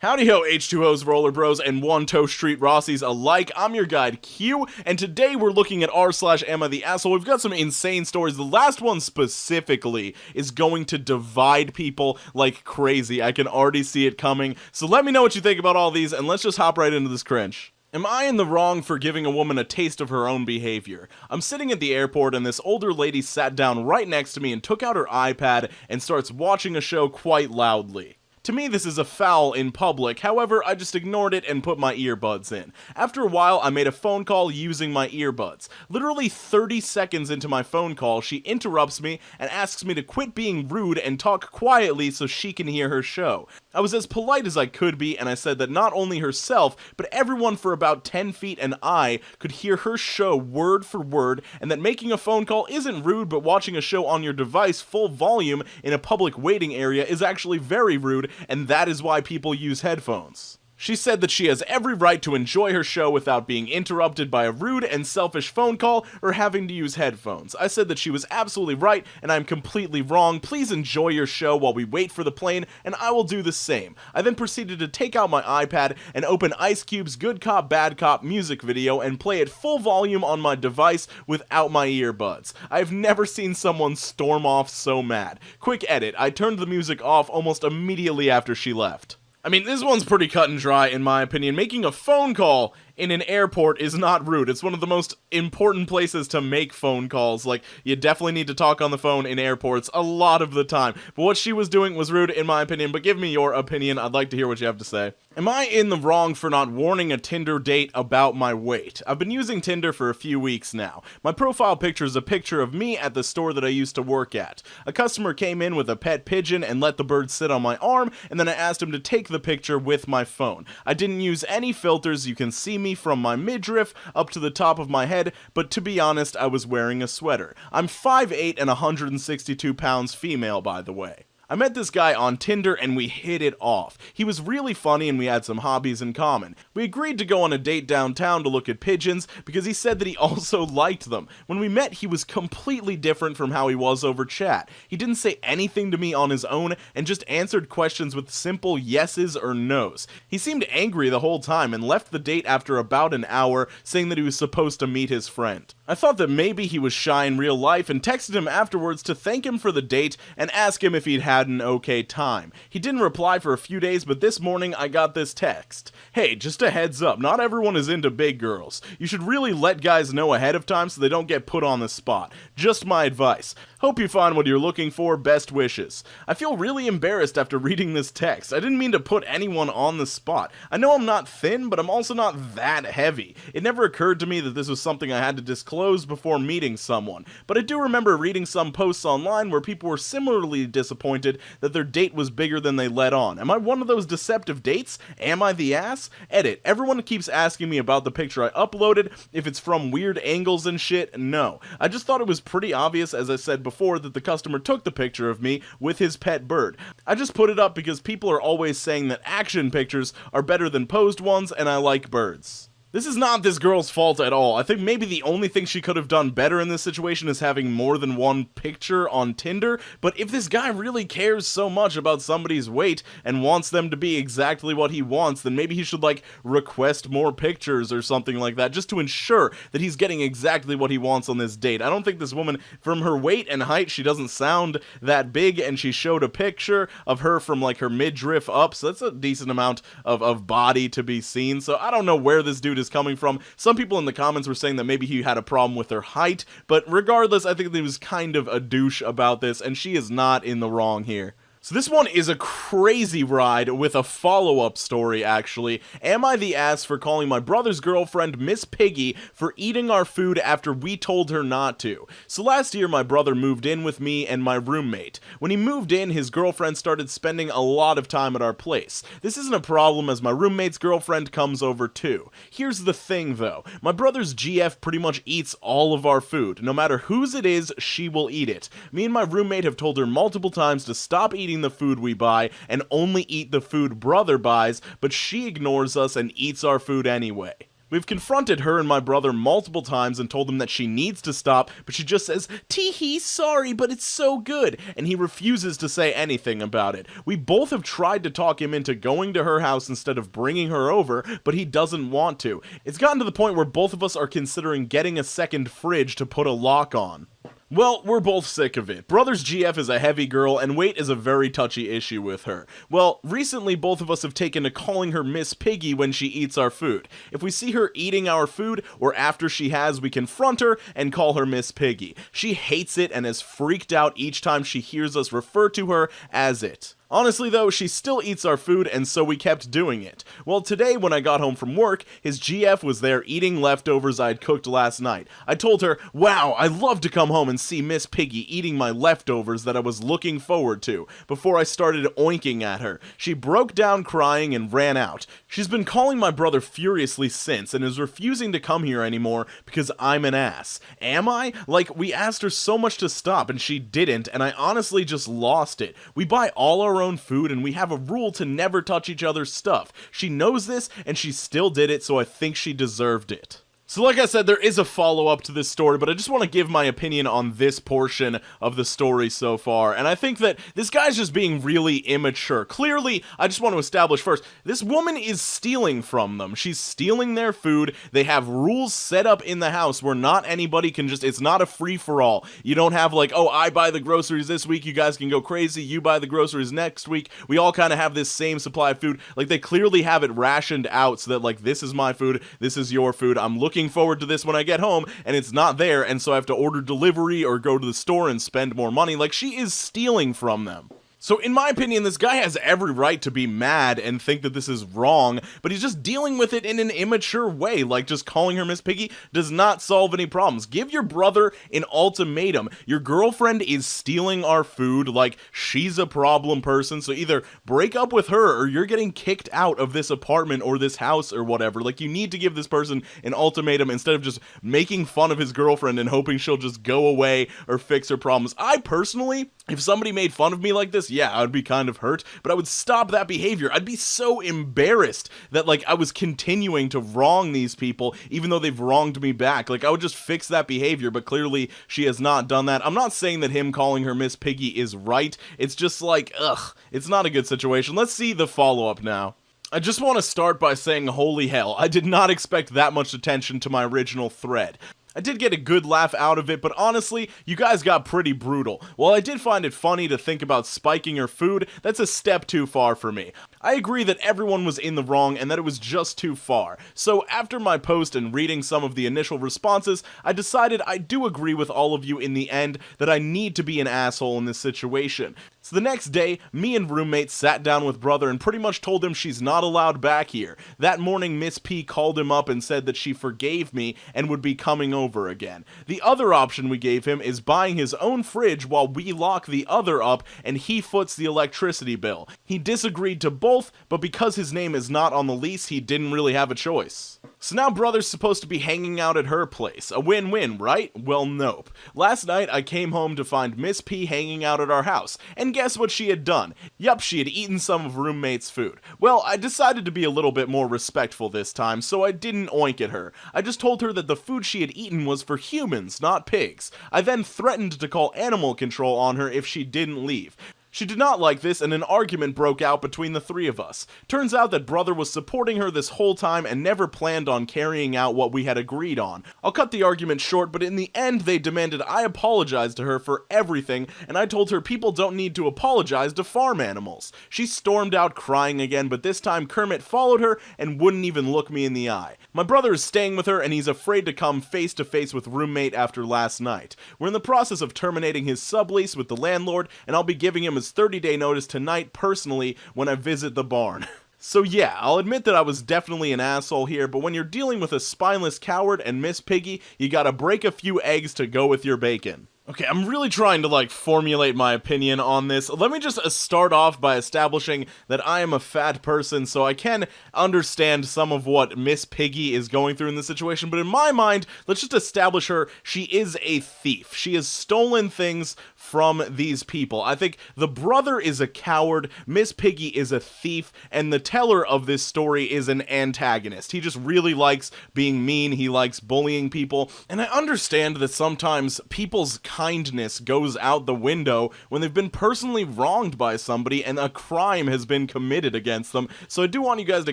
Howdy ho H2Os, Roller Bros, and One Toe Street Rossies alike. I'm your guide Q, and today we're looking at r/AmITheAsshole. We've got some insane stories. The last one specifically is going to divide people like crazy. I can already see it coming. So let me know what you think about all these, and let's just hop right into this cringe. Am I in the wrong for giving a woman a taste of her own behavior? I'm sitting at the airport and this older lady sat down right next to me and took out her iPad and starts watching a show quite loudly. To me, this is a foul in public, however, I just ignored it and put my earbuds in. After a while, I made a phone call using my earbuds. Literally 30 seconds into my phone call, she interrupts me and asks me to quit being rude and talk quietly so she can hear her show. I was as polite as I could be, and I said that not only herself, but everyone for about 10 feet and I could hear her show word for word, and that making a phone call isn't rude, but watching a show on your device full volume in a public waiting area is actually very rude, and that is why people use headphones. She said that she has every right to enjoy her show without being interrupted by a rude and selfish phone call or having to use headphones. I said that she was absolutely right and I'm completely wrong. Please enjoy your show while we wait for the plane and I will do the same. I then proceeded to take out my iPad and open Ice Cube's Good Cop Bad Cop music video and play it full volume on my device without my earbuds. I've never seen someone storm off so mad. Quick edit, I turned the music off almost immediately after she left. I mean, this one's pretty cut and dry in my opinion. Making a phone call in an airport is not rude. It's one of the most important places to make phone calls. Like, you definitely need to talk on the phone in airports a lot of the time. But what she was doing was rude in my opinion, but give me your opinion. I'd like to hear what you have to say. Am I in the wrong for not warning a Tinder date about my weight? I've been using Tinder for a few weeks now. My profile picture is a picture of me at the store that I used to work at. A customer came in with a pet pigeon and let the bird sit on my arm, and then I asked him to take the picture with my phone. I didn't use any filters. You can see me from my midriff up to the top of my head, but to be honest, I was wearing a sweater. I'm 5'8" and 162 pounds female, by the way. I met this guy on Tinder and we hit it off. He was really funny and we had some hobbies in common. We agreed to go on a date downtown to look at pigeons because he said that he also liked them. When we met, he was completely different from how he was over chat. He didn't say anything to me on his own and just answered questions with simple yeses or nos. He seemed angry the whole time and left the date after about an hour, saying that he was supposed to meet his friend. I thought that maybe he was shy in real life and texted him afterwards to thank him for the date and ask him if he'd had an okay time. He didn't reply for a few days, but this morning I got this text. Hey, just a heads up, not everyone is into big girls. You should really let guys know ahead of time so they don't get put on the spot. Just my advice. Hope you find what you're looking for. Best wishes. I feel really embarrassed after reading this text. I didn't mean to put anyone on the spot. I know I'm not thin, but I'm also not that heavy. It never occurred to me that this was something I had to disclose before meeting someone, but I do remember reading some posts online where people were similarly disappointed that their date was bigger than they let on. Am I one of those deceptive dates? Am I the ass? Edit. Everyone keeps asking me about the picture I uploaded, if it's from weird angles and shit. No. I just thought it was pretty obvious, as I said before, that the customer took the picture of me with his pet bird. I just put it up because people are always saying that action pictures are better than posed ones, and I like birds. This is not this girl's fault at all. I think maybe the only thing she could have done better in this situation is having more than one picture on Tinder, but if this guy really cares so much about somebody's weight and wants them to be exactly what he wants, then maybe he should, like, request more pictures or something like that, just to ensure that he's getting exactly what he wants on this date. I don't think this woman, from her weight and height, she doesn't sound that big, and she showed a picture of her from, like, her midriff up, so that's a decent amount of body to be seen, so I don't know where this dude is coming from. Some people in the comments were saying that maybe he had a problem with her height, but regardless, I think that he was kind of a douche about this, and she is not in the wrong here. So this one is a crazy ride with a follow-up story, actually. Am I the ass for calling my brother's girlfriend Miss Piggy for eating our food after we told her not to? So last year, my brother moved in with me and my roommate. When he moved in, his girlfriend started spending a lot of time at our place. This isn't a problem as my roommate's girlfriend comes over too. Here's the thing though, my brother's GF pretty much eats all of our food. No matter whose it is, she will eat it. Me and my roommate have told her multiple times to stop eating the food we buy and only eat the food brother buys, but she ignores us and eats our food anyway. We've confronted her and my brother multiple times and told them that she needs to stop, but she just says, "Tee-hee, sorry, but it's so good," and he refuses to say anything about it. We both have tried to talk him into going to her house instead of bringing her over, but he doesn't want to. It's gotten to the point where both of us are considering getting a second fridge to put a lock on. Well, we're both sick of it. Brother's GF is a heavy girl, and weight is a very touchy issue with her. Well, recently both of us have taken to calling her Miss Piggy when she eats our food. If we see her eating our food, or after she has, we confront her and call her Miss Piggy. She hates it and is freaked out each time she hears us refer to her as it. Honestly though, she still eats our food, and so we kept doing it. Well, today when I got home from work, his GF was there eating leftovers I'd cooked last night. I told her, "Wow, I love to come home and see Miss Piggy eating my leftovers that I was looking forward to," before I started oinking at her. She broke down crying and ran out. She's been calling my brother furiously since, and is refusing to come here anymore because I'm an ass. Am I? Like, we asked her so much to stop and she didn't, and I honestly just lost it. We buy all our own food, and we have a rule to never touch each other's stuff. She knows this, and she still did it, so I think she deserved it. So like I said, there is a follow-up to this story, but I just want to give my opinion on this portion of the story so far, and I think that this guy's just being really immature. Clearly, I just want to establish first, this woman is stealing from them. She's stealing their food. They have rules set up in the house where not anybody can just, it's not a free-for-all. You don't have like, oh, I buy the groceries this week, you guys can go crazy, you buy the groceries next week. We all kind of have this same supply of food. Like, they clearly have it rationed out so that, like, this is my food, this is your food, I'm looking forward to this when I get home, and it's not there, and so I have to order delivery or go to the store and spend more money. Like, she is stealing from them. So in my opinion, this guy has every right to be mad and think that this is wrong, but he's just dealing with it in an immature way. Like, just calling her Miss Piggy does not solve any problems. Give your brother an ultimatum. Your girlfriend is stealing our food, like, she's a problem person, so either break up with her or you're getting kicked out of this apartment or this house or whatever. Like, you need to give this person an ultimatum instead of just making fun of his girlfriend and hoping she'll just go away or fix her problems. I personally, if somebody made fun of me like this, yeah, I would be kind of hurt, but I would stop that behavior. I'd be so embarrassed that, like, I was continuing to wrong these people, even though they've wronged me back. Like, I would just fix that behavior, but clearly she has not done that. I'm not saying that him calling her Miss Piggy is right. It's just like, ugh, it's not a good situation. Let's see the follow-up now. I just want to start by saying, holy hell, I did not expect that much attention to my original thread. I did get a good laugh out of it, but honestly, you guys got pretty brutal. While I did find it funny to think about spiking her food, that's a step too far for me. I agree that everyone was in the wrong and that it was just too far. So after my post and reading some of the initial responses, I decided I do agree with all of you in the end that I need to be an asshole in this situation. So the next day, me and roommate sat down with brother and pretty much told him she's not allowed back here. That morning, Miss P called him up and said that she forgave me and would be coming over again. The other option we gave him is buying his own fridge while we lock the other up and he foots the electricity bill. He disagreed to both, but because his name is not on the lease, he didn't really have a choice. So now brother's supposed to be hanging out at her place. A win-win, right? Well, nope. Last night, I came home to find Miss P hanging out at our house, and guess what she had done? Yup, she had eaten some of roommate's food. Well, I decided to be a little bit more respectful this time, so I didn't oink at her. I just told her that the food she had eaten was for humans, not pigs. I then threatened to call animal control on her if she didn't leave. She did not like this, and an argument broke out between the three of us. Turns out that brother was supporting her this whole time and never planned on carrying out what we had agreed on. I'll cut the argument short, but in the end they demanded I apologize to her for everything, and I told her people don't need to apologize to farm animals. She stormed out crying again, but this time Kermit followed her and wouldn't even look me in the eye. My brother is staying with her, and he's afraid to come face to face with roommate after last night. We're in the process of terminating his sublease with the landlord, and I'll be giving him his 30-day notice tonight personally when I visit the barn. So yeah, I'll admit that I was definitely an asshole here, but when you're dealing with a spineless coward and Miss Piggy, you gotta break a few eggs to go with your bacon. Okay, I'm really trying to, like, formulate my opinion on this. Let me just start off by establishing that I am a fat person, so I can understand some of what Miss Piggy is going through in this situation, but in my mind, let's just establish her. She is a thief. She has stolen things from these people. I think the brother is a coward, Miss Piggy is a thief, and the teller of this story is an antagonist. He just really likes being mean, he likes bullying people, and I understand that sometimes people's kindness goes out the window when they've been personally wronged by somebody and a crime has been committed against them. So I do want you guys to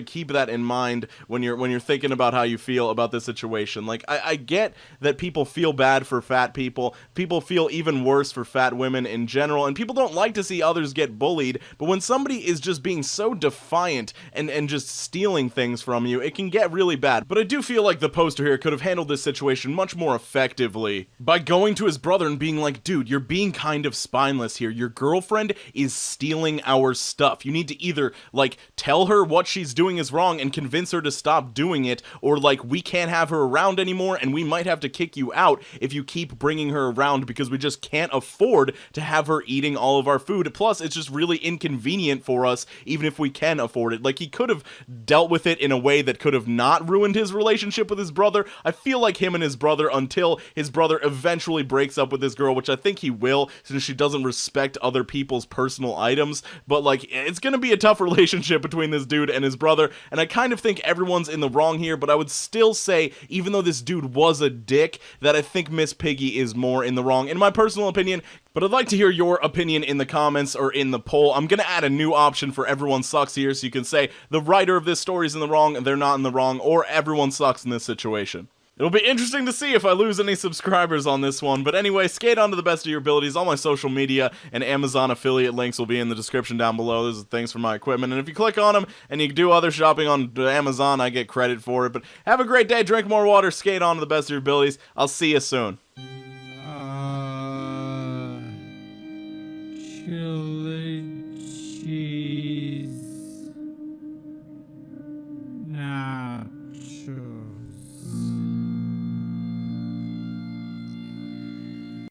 keep that in mind when you're thinking about how you feel about this situation. Like, I get that people feel bad for fat people. People feel even worse for fat women in general, and people don't like to see others get bullied, but when somebody is just being so defiant and just stealing things from you, it can get really bad. But I do feel like the poster here could have handled this situation much more effectively by going to his brother and being like, dude, you're being kind of spineless here. Your girlfriend is stealing our stuff. You need to either, like, tell her what she's doing is wrong and convince her to stop doing it, or, like, we can't have her around anymore and we might have to kick you out if you keep bringing her around because we just can't afford to have her eating all of our food. Plus, it's just really inconvenient for us even if we can afford it. Like, he could have dealt with it in a way that could have not ruined his relationship with his brother. I feel like him and his brother, until his brother eventually breaks up with this girl, which I think he will, since she doesn't respect other people's personal items, but, like, it's gonna be a tough relationship between this dude and his brother, and I kind of think everyone's in the wrong here, but I would still say, even though this dude was a dick, that I think Miss Piggy is more in the wrong, in my personal opinion. But I'd like to hear your opinion in the comments or in the poll. I'm gonna add a new option for everyone sucks here, so you can say the writer of this story is in the wrong, they're not in the wrong, or everyone sucks in this situation. It'll be interesting to see if I lose any subscribers on this one, but anyway, skate on to the best of your abilities. All my social media and Amazon affiliate links will be in the description down below. Those are things for my equipment, and if you click on them and you do other shopping on Amazon, I get credit for it. But have a great day, drink more water, skate on to the best of your abilities. I'll see you soon. Chill.